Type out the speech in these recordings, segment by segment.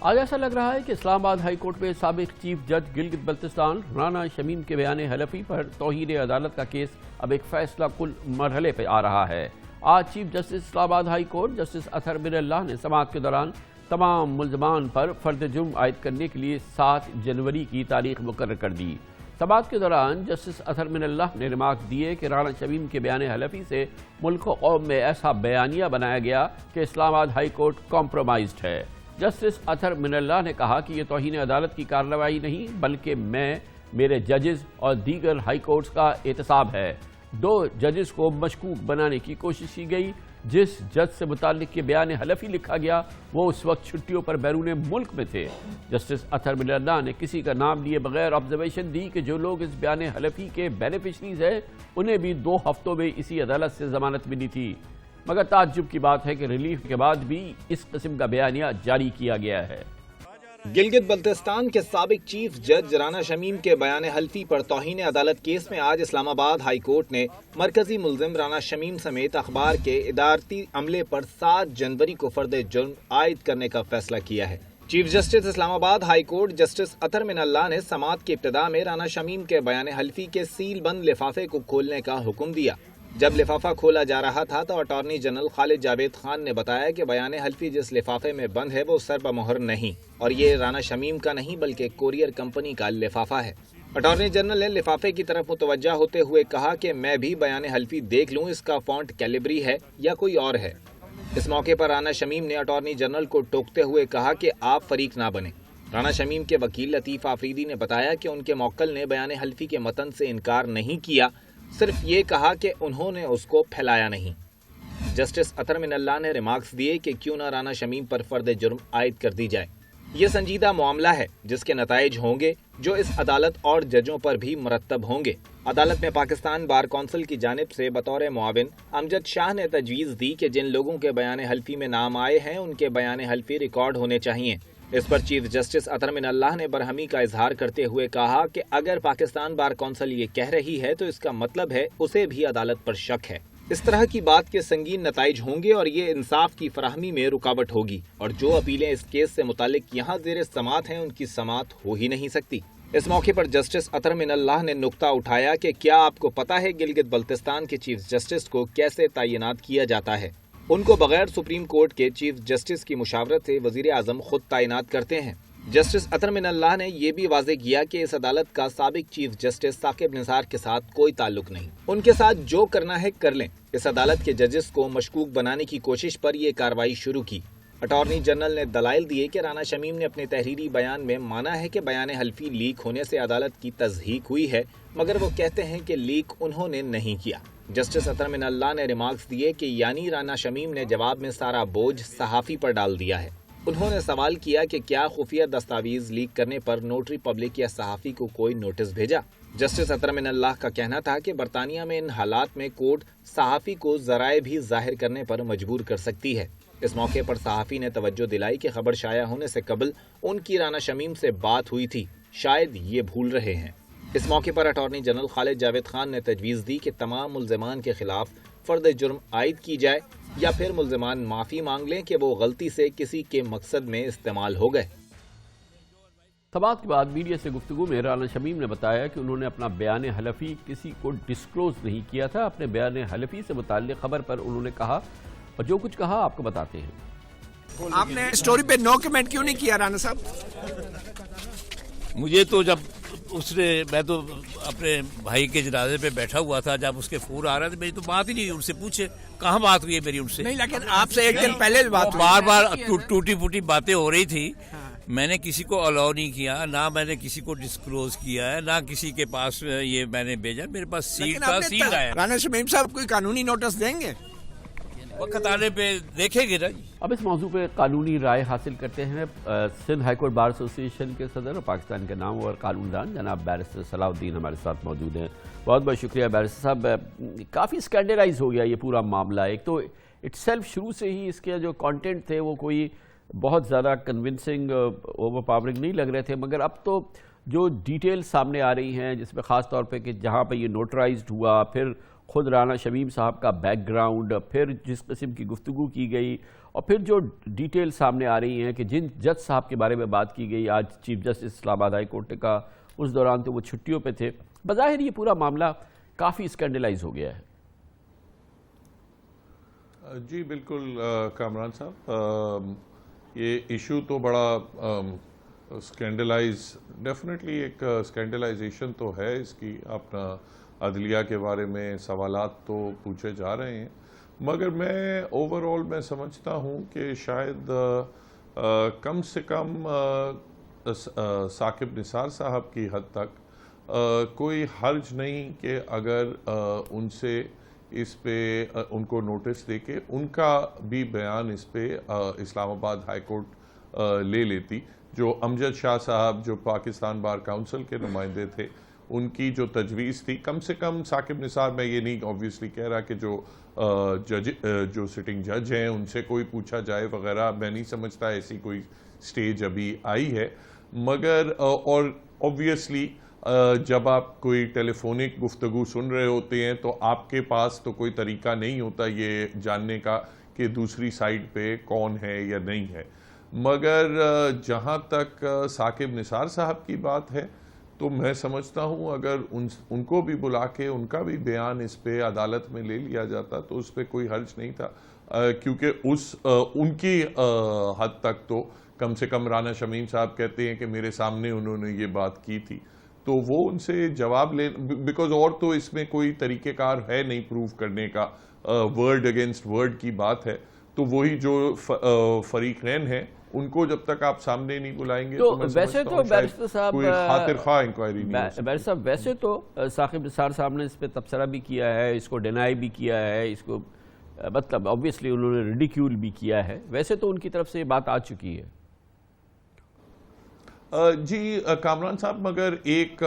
آج ایسا لگ رہا ہے کہ اسلام آباد ہائی کورٹ میں سابق چیف جج گلگت بلتستان رانا شمیم کے بیان حلفی پر توہین عدالت کا کیس اب ایک فیصلہ کن مرحلے پہ آ رہا ہے۔ آج چیف جسٹس اسلام آباد ہائی کورٹ جسٹس اطہر من اللہ نے سماعت کے دوران تمام ملزمان پر فرد جرم عائد کرنے کے لیے 7 جنوری کی تاریخ مقرر کر دی۔ سماعت کے دوران جسٹس اطہر من اللہ نے ریمارک دیے کہ رانا شمیم کے بیان حلفی سے ملک و قوم میں ایسا بیانیہ بنایا گیا کہ اسلام آباد ہائی کورٹ کمپرومائزڈ ہے۔ جسٹس اطہر من اللہ نے کہا کہ یہ توہین عدالت کی کارروائی نہیں بلکہ میرے ججز اور دیگر ہائی کورٹس کا احتساب ہے۔ 2 ججز کو مشکوک بنانے کی کوشش کی گئی۔ جس جج سے متعلق یہ بیان حلفی لکھا گیا وہ اس وقت چھٹیوں پر بیرون ملک میں تھے۔ جسٹس اطہر من اللہ نے کسی کا نام لیے بغیر آبزرویشن دی کہ جو لوگ اس بیان حلفی کے بینیفیشریز ہیں انہیں بھی 2 ہفتوں میں اسی عدالت سے ضمانت ملی تھی، مگر تعجب کی بات ہے کہ ریلیف کے بعد بھی اس قسم کا بیانیہ جاری کیا گیا ہے۔ گلگت بلتستان کے سابق چیف جج رانا شمیم کے بیان حلفی پر توہین عدالت کیس میں آج اسلام آباد ہائی کورٹ نے مرکزی ملزم رانا شمیم سمیت اخبار کے ادارتی عملے پر 7 جنوری کو فرد جرم عائد کرنے کا فیصلہ کیا ہے۔ چیف جسٹس اسلام آباد ہائی کورٹ جسٹس اطہر من اللہ نے سماعت کی ابتدا میں رانا شمیم کے بیان حلفی کے سیل بند لفافے کو کھولنے کا حکم دیا۔ جب لفافہ کھولا جا رہا تھا تو اٹارنی جنرل خالد جاوید خان نے بتایا کہ بیان حلفی جس لفافے میں بند ہے وہ سر بمہر نہیں اور یہ رانا شمیم کا نہیں بلکہ کوریئر کمپنی کا لفافہ ہے۔ اٹارنی جنرل نے لفافے کی طرف متوجہ ہوتے ہوئے کہا کہ میں بھی بیان حلفی دیکھ لوں اس کا فونٹ کیلیبری ہے یا کوئی اور ہے۔ اس موقع پر رانا شمیم نے اٹارنی جنرل کو ٹوکتے ہوئے کہا کہ آپ فریق نہ بنیں۔ رانا شمیم کے وکیل لطیف آفریدی نے بتایا کہ ان کے موکل نے بیان حلفی کے متن سے انکار نہیں کیا، صرف یہ کہا کہ انہوں نے اس کو پھیلایا نہیں۔ جسٹس اطہر من اللہ نے ریمارکس دیے کہ کیوں نہ رانا شمیم پر فرد جرم عائد کر دی جائے۔ یہ سنجیدہ معاملہ ہے جس کے نتائج ہوں گے جو اس عدالت اور ججوں پر بھی مرتب ہوں گے۔ عدالت میں پاکستان بار کونسل کی جانب سے بطور معاون امجد شاہ نے تجویز دی کہ جن لوگوں کے بیان حلفی میں نام آئے ہیں ان کے بیان حلفی ریکارڈ ہونے چاہیے۔ اس پر چیف جسٹس اطہر من اللہ نے برہمی کا اظہار کرتے ہوئے کہا کہ اگر پاکستان بار کونسل یہ کہہ رہی ہے تو اس کا مطلب ہے اسے بھی عدالت پر شک ہے۔ اس طرح کی بات کے سنگین نتائج ہوں گے اور یہ انصاف کی فراہمی میں رکاوٹ ہوگی اور جو اپیلیں اس کیس سے متعلق یہاں زیر سماعت ہیں ان کی سماعت ہو ہی نہیں سکتی۔ اس موقع پر جسٹس اطہر من اللہ نے نقطہ اٹھایا کہ کیا آپ کو پتہ ہے گلگت بلتستان کے چیف جسٹس کو کیسے تعینات کیا جاتا ہے؟ ان کو بغیر سپریم کورٹ کے چیف جسٹس کی مشاورت سے وزیر اعظم خود تعینات کرتے ہیں۔ جسٹس اطہر من اللہ نے یہ بھی واضح کیا کہ اس عدالت کا سابق چیف جسٹس ثاقب نثار کے ساتھ کوئی تعلق نہیں، ان کے ساتھ جو کرنا ہے کر لیں۔ اس عدالت کے ججز کو مشکوک بنانے کی کوشش پر یہ کارروائی شروع کی۔ اٹارنی جنرل نے دلائل دیے کہ رانا شمیم نے اپنے تحریری بیان میں مانا ہے کہ بیان حلفی لیک ہونے سے عدالت کی تضحیک ہوئی ہے، مگر وہ کہتے ہیں کہ لیک انہوں نے نہیں کیا۔ جسٹس اطہر من اللہ نے ریمارکس دیے کہ یعنی رانا شمیم نے جواب میں سارا بوجھ صحافی پر ڈال دیا ہے۔ انہوں نے سوال کیا کہ کیا خفیہ دستاویز لیک کرنے پر نوٹری پبلک یا صحافی کو کوئی نوٹس بھیجا؟ جسٹس اطہر من اللہ کا کہنا تھا کہ برطانیہ میں ان حالات میں کورٹ صحافی کو ذرائع بھی ظاہر کرنے پر مجبور کر سکتی ہے۔ اس موقع پر صحافی نے توجہ دلائی کہ خبر شائع ہونے سے قبل ان کی رانا شمیم سے بات ہوئی تھی، شاید یہ بھول رہے ہیں۔ اس موقع پر اٹارنی جنرل خالد جاوید خان نے تجویز دی کہ تمام ملزمان کے خلاف فرد جرم عائد کی جائے یا پھر ملزمان معافی مانگ لیں کہ وہ غلطی سے کسی کے مقصد میں استعمال ہو گئے۔ سماعت کے بعد میڈیا سے گفتگو میں رانا شمیم نے بتایا کہ انہوں نے اپنا بیان حلفی کسی کو ڈسکلوز نہیں کیا تھا۔ اپنے بیان حلفی سے متعلق خبر پر انہوں نے کہا اور جو کچھ کہا آپ کو بتاتے ہیں۔ آپ نے اسٹوری پہ نو کمنٹ کیوں نہیں کیا رانا صاحب؟ مجھے تو جب میں تو اپنے بھائی کے جنازے پہ بیٹھا ہوا تھا، جب اس کے فون آ رہا تھا میری تو بات ہی نہیں، ان سے پوچھے کہاں بات ہوئی ہے میری ان سے؟ نہیں، لیکن آپ سے ایک دن پہلے بات ہوئی، بار بار ٹوٹی پھوٹی باتیں ہو رہی تھی۔ میں نے کسی کو الاؤ نہیں کیا، نہ میں نے کسی کو ڈسکلوز کیا ہے، نہ کسی کے پاس یہ میں نے بھیجا۔ میرے پاس سیل تھا، سیل آیا۔ رانا شمیم صاحب کوئی قانونی نوٹس دیں گے؟ وقت آنے پہ دیکھیں گے نا۔ اب اس موضوع پہ قانونی رائے حاصل کرتے ہیں سندھ ہائی کورٹ بار ایسوسی ایشن کے صدر اور پاکستان کے نامور قانون دان جناب بیرسٹر صلاح الدین ہمارے ساتھ موجود ہیں۔ بہت بہت شکریہ بیرسٹر صاحب۔ کافی اسکینڈلائز ہو گیا یہ پورا معاملہ۔ ایک تو اٹ سیلف شروع سے ہی اس کے جو کانٹینٹ تھے وہ کوئی بہت زیادہ کنونسنگ اوور پاورنگ نہیں لگ رہے تھے، مگر اب تو جو ڈیٹیل سامنے آ رہی ہیں جس میں خاص طور پہ کہ جہاں پہ یہ نوٹرائزڈ ہوا، پھر خود رانا شمیم صاحب کا بیک گراؤنڈ، پھر جس قسم کی گفتگو کی گئی اور پھر جو ڈیٹیل سامنے آ رہی ہیں کہ جن جج صاحب کے بارے میں بات کی گئی آج چیف جسٹس اسلام آباد ہائی کورٹ کا، اس دوران تو وہ چھٹیوں پہ تھے، بظاہر یہ پورا معاملہ کافی اسکینڈلائز ہو گیا ہے۔ جی بالکل کامران صاحب، یہ ایشو تو بڑا اسکینڈلائز، ڈیفینیٹلی ایک اسکینڈلائزیشن تو ہے اس کی، اپنا عدلیہ کے بارے میں سوالات تو پوچھے جا رہے ہیں، مگر میں اوورآل میں سمجھتا ہوں کہ شاید کم سے کم ثاقب نثار صاحب کی حد تک کوئی حرج نہیں کہ اگر ان سے اس پہ ان کو نوٹس دے کے ان کا بھی بیان اس پہ اسلام آباد ہائی کورٹ لے لیتی۔ جو امجد شاہ صاحب جو پاکستان بار کاؤنسل کے نمائندے تھے، ان کی جو تجویز تھی، کم سے کم ثاقب نثار، میں یہ نہیں آبویسلی کہہ رہا کہ جو سٹنگ جج ہیں ان سے کوئی پوچھا جائے وغیرہ، میں نہیں سمجھتا ایسی کوئی سٹیج ابھی آئی ہے، مگر اور آبویسلی جب آپ کوئی ٹیلی فونک گفتگو سن رہے ہوتے ہیں تو آپ کے پاس تو کوئی طریقہ نہیں ہوتا یہ جاننے کا کہ دوسری سائیڈ پہ کون ہے یا نہیں ہے، مگر جہاں تک ثاقب نثار صاحب کی بات ہے تو میں سمجھتا ہوں اگر ان کو بھی بلا کے ان کا بھی بیان اس پہ عدالت میں لے لیا جاتا تو اس پہ کوئی حرج نہیں تھا، کیونکہ ان کی حد تک تو کم سے کم رانا شمیم صاحب کہتے ہیں کہ میرے سامنے انہوں نے یہ بات کی تھی، تو وہ ان سے جواب لے، بیکاز اور تو اس میں کوئی طریقہ کار ہے نہیں پروف کرنے کا، ورڈ اگینسٹ ورڈ کی بات ہے، تو وہی جو فریقین ہیں ان کو جب تک آپ سامنے نہیں بلائیں گے تو میں سمجھتا ہوں شاید کوئی خاطر خواہ انکوائری نہیں ہو سکتی۔ بیرسٹر صاحب، ویسے تو ثاقب نثار صاحب نے اس پہ تبصرہ بھی کیا ہے، اس کو ڈینائی بھی کیا ہے، اس کو مطلب obviously انہوں نے ریڈیکیول بھی کیا ہے، ویسے تو ان کی طرف سے یہ بات آ چکی ہے۔ جی کامران صاحب، مگر ایک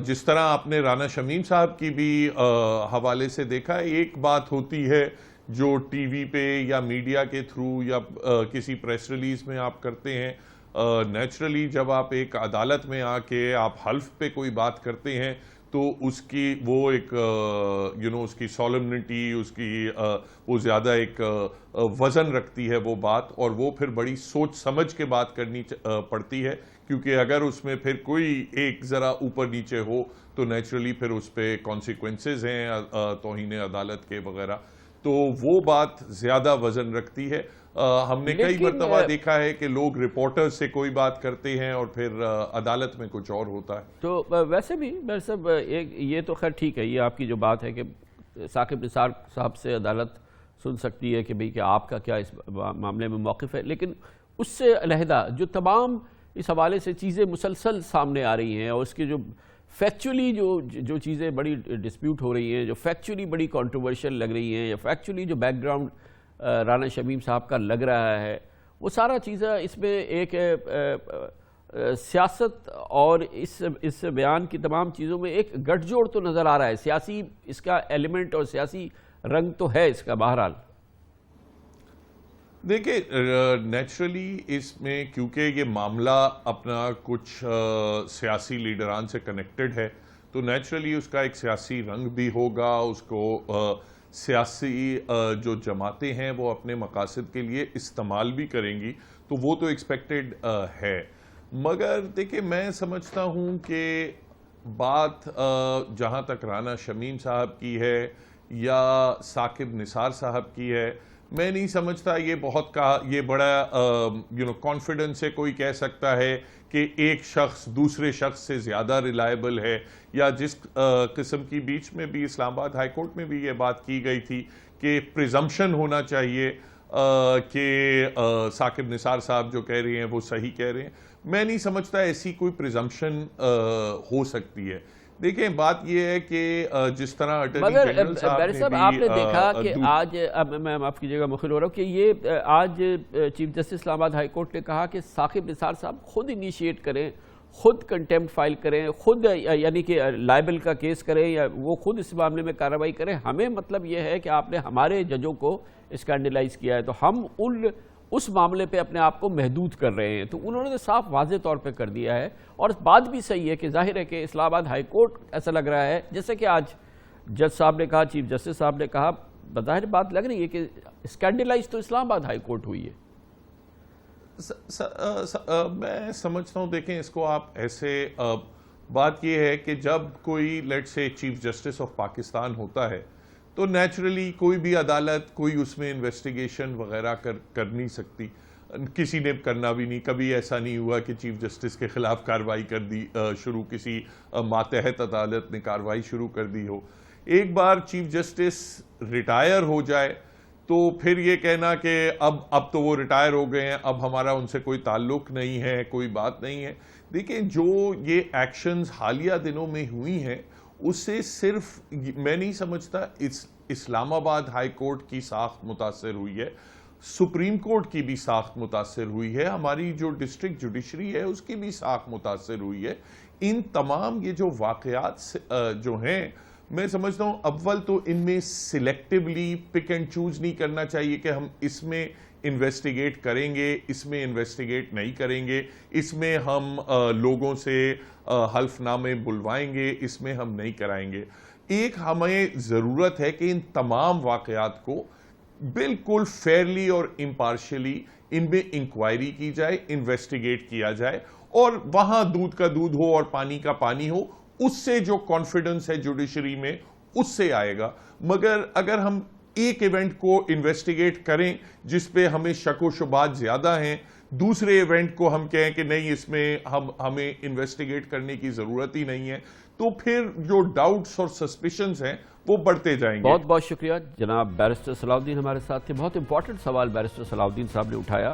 جس طرح آپ نے رانا شمیم صاحب کی بھی حوالے سے دیکھا ہے، ایک بات ہوتی ہے جو ٹی وی پہ یا میڈیا کے تھرو یا کسی پریس ریلیز میں آپ کرتے ہیں، نیچرلی جب آپ ایک عدالت میں آ کے آپ حلف پہ کوئی بات کرتے ہیں تو اس کی وہ ایک اس کی سولمنٹی، اس کی وہ زیادہ ایک وزن رکھتی ہے وہ بات، اور وہ پھر بڑی سوچ سمجھ کے بات کرنی پڑتی ہے، کیونکہ اگر اس میں پھر کوئی ایک ذرا اوپر نیچے ہو تو نیچرلی پھر اس پہ کانسیکوینسز ہیں توہین عدالت کے وغیرہ، تو وہ بات زیادہ وزن رکھتی ہے۔ ہم نے کئی مرتبہ دیکھا ہے کہ لوگ رپورٹر سے کوئی بات کرتے ہیں اور پھر عدالت میں کچھ اور ہوتا ہے۔ تو ویسے بھی صاحب یہ تو خیر ٹھیک ہے، یہ آپ کی جو بات ہے کہ ثاقب نثار صاحب سے عدالت سن سکتی ہے کہ بھئی کہ آپ کا کیا اس معاملے میں موقف ہے، لیکن اس سے علیحدہ جو تمام اس حوالے سے چیزیں مسلسل سامنے آ رہی ہیں اور اس کے جو فیکچولی جو چیزیں بڑی ڈسپیوٹ ہو رہی ہیں، جو فیکچولی بڑی کانٹروورشل لگ رہی ہیں، یا فیکچولی جو بیک گراؤنڈ رانا شمیم صاحب کا لگ رہا ہے، وہ سارا چیزیں اس میں ایک سیاست اور اس بیان کی تمام چیزوں میں ایک گٹھ جوڑ تو نظر آ رہا ہے، سیاسی اس کا ایلیمنٹ اور سیاسی رنگ تو ہے اس کا بہرحال۔ دیکھیں نیچرلی اس میں کیونکہ یہ معاملہ اپنا کچھ سیاسی لیڈران سے کنیکٹڈ ہے تو نیچرلی اس کا ایک سیاسی رنگ بھی ہوگا، اس کو سیاسی جو جماعتیں ہیں وہ اپنے مقاصد کے لیے استعمال بھی کریں گی، تو وہ تو ایکسپیکٹڈ ہے، مگر دیکھیں میں سمجھتا ہوں کہ بات جہاں تک رانا شمیم صاحب کی ہے یا ثاقب نثار صاحب کی ہے، میں نہیں سمجھتا یہ بڑا کانفیڈنس سے کوئی کہہ سکتا ہے کہ ایک شخص دوسرے شخص سے زیادہ ریلائبل ہے، یا جس قسم کی بیچ میں بھی اسلام آباد ہائی کورٹ میں بھی یہ بات کی گئی تھی کہ پریزمپشن ہونا چاہیے کہ ثاقب نثار صاحب جو کہہ رہے ہیں وہ صحیح کہہ رہے ہیں، میں نہیں سمجھتا ایسی کوئی پریزمپشن ہو سکتی ہے۔ دیکھیں بات یہ ہے کہ جس طرح اٹارنی جنرل صاحب آپ نے دیکھا کہ آج، اب میں معاف کیجیے گا مخل ہو رہا ہوں، کہ یہ آج چیف جسٹس اسلام آباد ہائی کورٹ نے کہا کہ ثاقب نثار صاحب خود انیشیٹ کریں، خود کنٹیمپٹ فائل کریں، خود یعنی کہ لائبل کا کیس کریں یا وہ خود اس معاملے میں کارروائی کریں، ہمیں مطلب یہ ہے کہ آپ نے ہمارے ججوں کو اسکینڈلائز کیا ہے تو ہم اس معاملے پہ اپنے آپ کو محدود کر رہے ہیں، تو انہوں نے صاف واضح طور پہ کر دیا ہے، اور بات بھی صحیح ہے کہ ظاہر ہے کہ اسلام آباد ہائی کورٹ ایسا لگ رہا ہے جیسے کہ آج جج صاحب نے کہا, چیف جسٹس صاحب نے کہا, بظاہر بات لگ رہی ہے کہ اسکینڈلائز تو اسلام آباد ہائی کورٹ ہوئی ہے. میں سمجھتا ہوں, دیکھیں اس کو آپ ایسے, بات یہ ہے کہ جب کوئی لیٹ سے چیف جسٹس آف پاکستان ہوتا ہے تو نیچرلی کوئی بھی عدالت کوئی اس میں انویسٹیگیشن وغیرہ کر نہیں سکتی, کسی نے کرنا بھی نہیں. کبھی ایسا نہیں ہوا کہ چیف جسٹس کے خلاف کارروائی کر دی شروع, کسی ماتحت عدالت نے کارروائی شروع کر دی ہو. ایک بار چیف جسٹس ریٹائر ہو جائے تو پھر یہ کہنا کہ اب تو وہ ریٹائر ہو گئے ہیں, اب ہمارا ان سے کوئی تعلق نہیں ہے, کوئی بات نہیں ہے. دیکھیں جو یہ ایکشنز حالیہ دنوں میں ہوئی ہیں اس سے صرف میں نہیں سمجھتا اسلام آباد ہائی کورٹ کی ساخت متاثر ہوئی ہے, سپریم کورٹ کی بھی ساخت متاثر ہوئی ہے, ہماری جو ڈسٹرکٹ جوڈیشری ہے اس کی بھی ساخت متاثر ہوئی ہے. ان تمام یہ جو واقعات جو ہیں, میں سمجھتا ہوں اول تو ان میں سلیکٹیولی پک اینڈ چوز نہیں کرنا چاہیے کہ ہم اس میں انویسٹیگیٹ کریں گے, اس میں انویسٹیگیٹ نہیں کریں گے, اس میں ہم لوگوں سے حلف نامے بلوائیں گے, اس میں ہم نہیں کرائیں گے. ایک ہمیں ضرورت ہے کہ ان تمام واقعات کو بالکل فیئرلی اور امپارشلی ان میں انکوائری کی جائے, انویسٹیگیٹ کیا جائے, اور وہاں دودھ کا دودھ ہو اور پانی کا پانی ہو. اس سے جو کانفیڈنس ہے جوڈیشری میں اس سے آئے گا. مگر اگر ہم ایک ایونٹ کو انویسٹیگیٹ کریں جس پہ ہمیں شک و شبہات زیادہ ہیں, دوسرے ایونٹ کو ہم کہیں کہ نہیں اس میں ہمیں انویسٹیگیٹ کرنے کی ضرورت ہی نہیں ہے, تو پھر جو ڈاؤٹس اور سسپیشنز ہیں وہ بڑھتے جائیں گے. بہت بہت شکریہ جناب بیرسٹر صلاح الدین ہمارے ساتھ تھے. بہت امپورٹنٹ سوال بیرسٹر صلاح الدین صاحب نے اٹھایا.